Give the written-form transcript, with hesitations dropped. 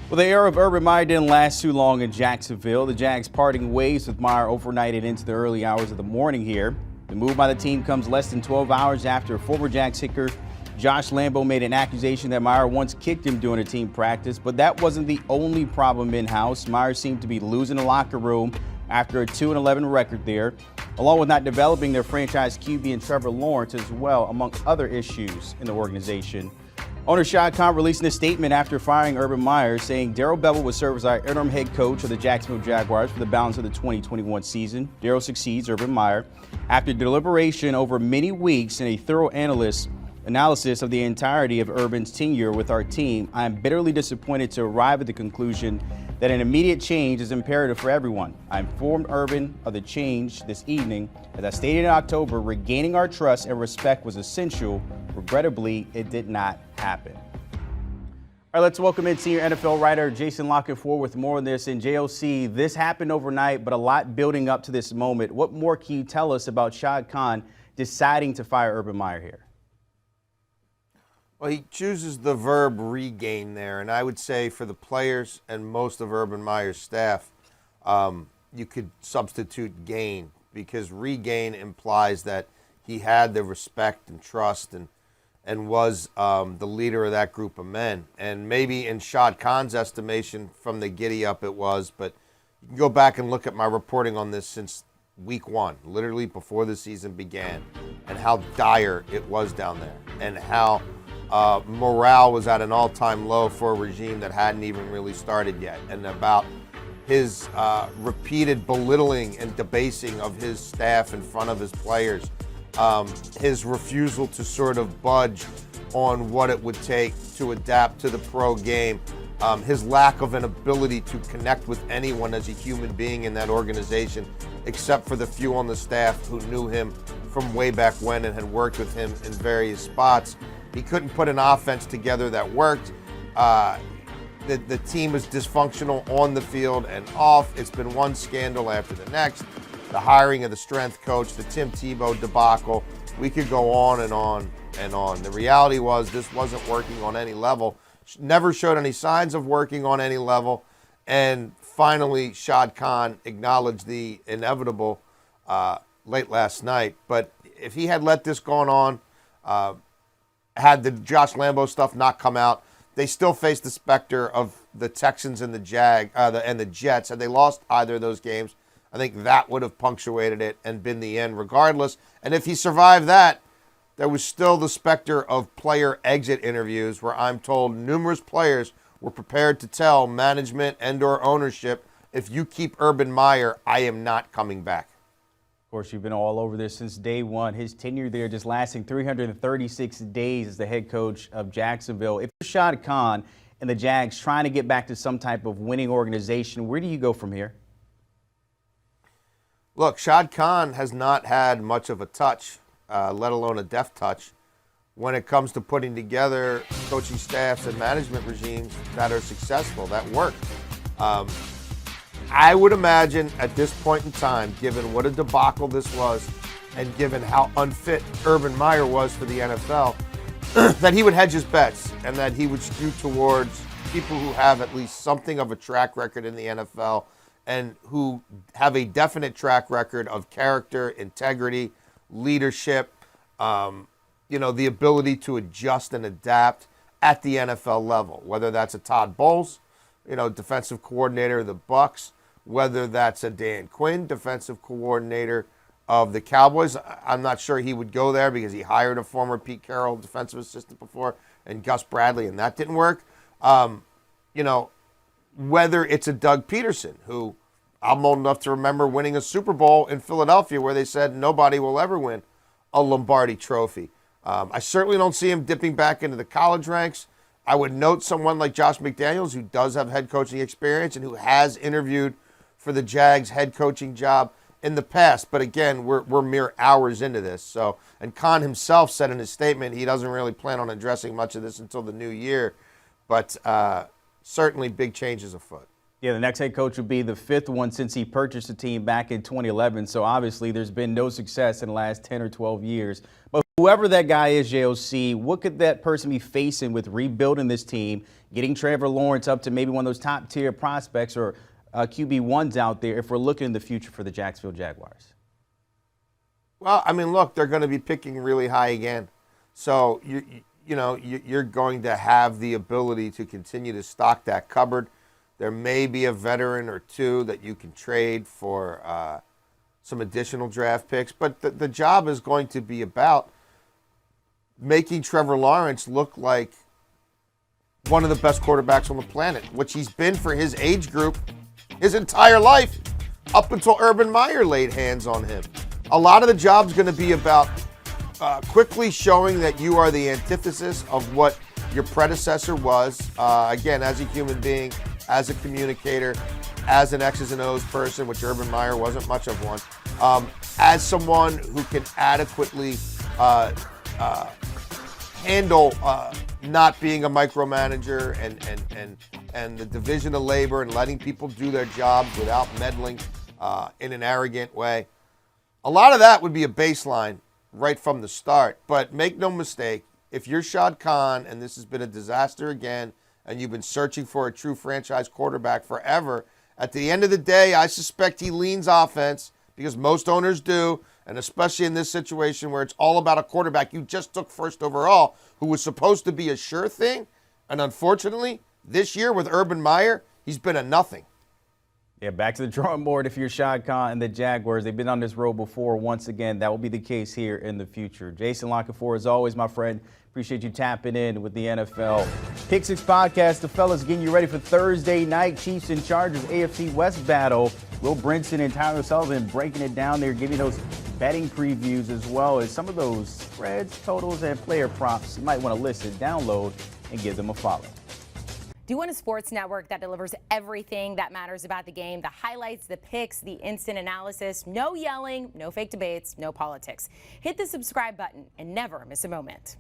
Well, the era of Urban Meyer didn't last too long in Jacksonville. The Jags parting ways with Meyer overnighted into the early hours of the morning here. The move by the team comes less than 12 hours after former Jags kicker Josh Lambo made an accusation that Meyer once kicked him during a team practice, but that wasn't the only problem in-house. Meyer seemed to be losing the locker room after a 2-11 record there, along with not developing their franchise QB and Trevor Lawrence as well, among other issues in the organization. Owner Shad Khan releasing a statement after firing Urban Meyer, saying Darrell Bevell will serve as our interim head coach of the Jacksonville Jaguars for the balance of the 2021 season. Darrell succeeds Urban Meyer. After deliberation over many weeks and a thorough analysis of the entirety of Urban's tenure with our team, I am bitterly disappointed to arrive at the conclusion that an immediate change is imperative for everyone. I informed Urban of the change this evening. As I stated in October, regaining our trust and respect was essential. Regrettably, it did not happen. All right, let's welcome in senior NFL writer Jason Canfora with more on this. In JOC, this happened overnight, but a lot building up to this moment. What more can you tell us about Shad Khan deciding to fire Urban Meyer here? Well, he chooses the verb regain there, and I would say for the players and most of Urban Meyer's staff, you could substitute gain, because regain implies that he had the respect and trust and was the leader of that group of men. And maybe in Shad Khan's estimation from the giddy-up it was, but you can go back and look at my reporting on this since week one, literally before the season began, and how dire it was down there, and how morale was at an all-time low for a regime that hadn't even really started yet, and about his repeated belittling and debasing of his staff in front of his players, his refusal to sort of budge on what it would take to adapt to the pro game, his lack of an ability to connect with anyone as a human being in that organization, except for the few on the staff who knew him from way back when and had worked with him in various spots. He couldn't put an offense together that worked. The team is dysfunctional on the field and off. It's been one scandal after the next. The hiring of the strength coach, the Tim Tebow debacle. We could go on and on and on. The reality was this wasn't working on any level. Never showed any signs of working on any level. And finally, Shad Khan acknowledged the inevitable late last night. But if he had let this go on, had the Josh Lambo stuff not come out, they still face the specter of the Texans and the Jets. Had they lost either of those games, I think that would have punctuated it and been the end regardless. And if he survived that, there was still the specter of player exit interviews where I'm told numerous players were prepared to tell management and or ownership, if you keep Urban Meyer, I am not coming back. Of course, you've been all over this since day one. His tenure there just lasting 336 days as the head coach of Jacksonville. If you're Shad Khan and the Jags trying to get back to some type of winning organization, where do you go from here? Look, Shad Khan has not had much of a touch, let alone a deft touch, when it comes to putting together coaching staffs and management regimes that are successful, that work. I would imagine at this point in time, given what a debacle this was and given how unfit Urban Meyer was for the NFL, that he would hedge his bets and that he would skew towards people who have at least something of a track record in the NFL and who have a definite track record of character, integrity, leadership, the ability to adjust and adapt at the NFL level, whether that's a Todd Bowles, defensive coordinator of the Bucs, whether that's a Dan Quinn, defensive coordinator of the Cowboys. I'm not sure he would go there because he hired a former Pete Carroll defensive assistant before and Gus Bradley, and that didn't work. Whether it's a Doug Peterson, who I'm old enough to remember winning a Super Bowl in Philadelphia where they said nobody will ever win a Lombardi trophy. I certainly don't see him dipping back into the college ranks. I would note someone like Josh McDaniels, who does have head coaching experience and who has interviewed for the Jags head coaching job in the past. But again, we're mere hours into this. So, and Khan himself said in his statement he doesn't really plan on addressing much of this until the new year. But certainly big changes afoot. Yeah, the next head coach would be the fifth one since he purchased the team back in 2011. So obviously there's been no success in the last 10 or 12 years. But Whoever that guy is, JOC, what could that person be facing with rebuilding this team, getting Trevor Lawrence up to maybe one of those top tier prospects or QB1s out there if we're looking in the future for the Jacksonville Jaguars? Well, I mean, look, they're going to be picking really high again. So, you're going to have the ability to continue to stock that cupboard. There may be a veteran or two that you can trade for some additional draft picks. But the job is going to be about making Trevor Lawrence look like one of the best quarterbacks on the planet, which he's been for his age group his entire life, up until Urban Meyer laid hands on him. A lot of the job's going to be about quickly showing that you are the antithesis of what your predecessor was, again, as a human being, as a communicator, as an X's and O's person, which Urban Meyer wasn't much of one, as someone who can adequately handle not being a micromanager and the division of labor and letting people do their jobs without meddling in an arrogant way. A lot of that would be a baseline right from the start. But make no mistake, if you're Shad Khan and this has been a disaster again and you've been searching for a true franchise quarterback forever, at the end of the day, I suspect he leans offense because most owners do, and especially in this situation where it's all about a quarterback you just took first overall who was supposed to be a sure thing. And unfortunately, this year with Urban Meyer, he's been a nothing. Yeah, back to the drawing board if you're Shad Khan and the Jaguars. They've been on this road before. Once again, that will be the case here in the future. Jason Canfora, as always, my friend, appreciate you tapping in with the NFL. Pick Six Podcast, the fellas getting you ready for Thursday night. Chiefs and Chargers AFC West battle. Will Brinson and Tyler Sullivan breaking it down there, giving those betting previews as well as some of those spreads, totals, and player props. You might want to listen, download, and give them a follow. Do you want a sports network that delivers everything that matters about the game? The highlights, the picks, the instant analysis, no yelling, no fake debates, no politics. Hit the subscribe button and never miss a moment.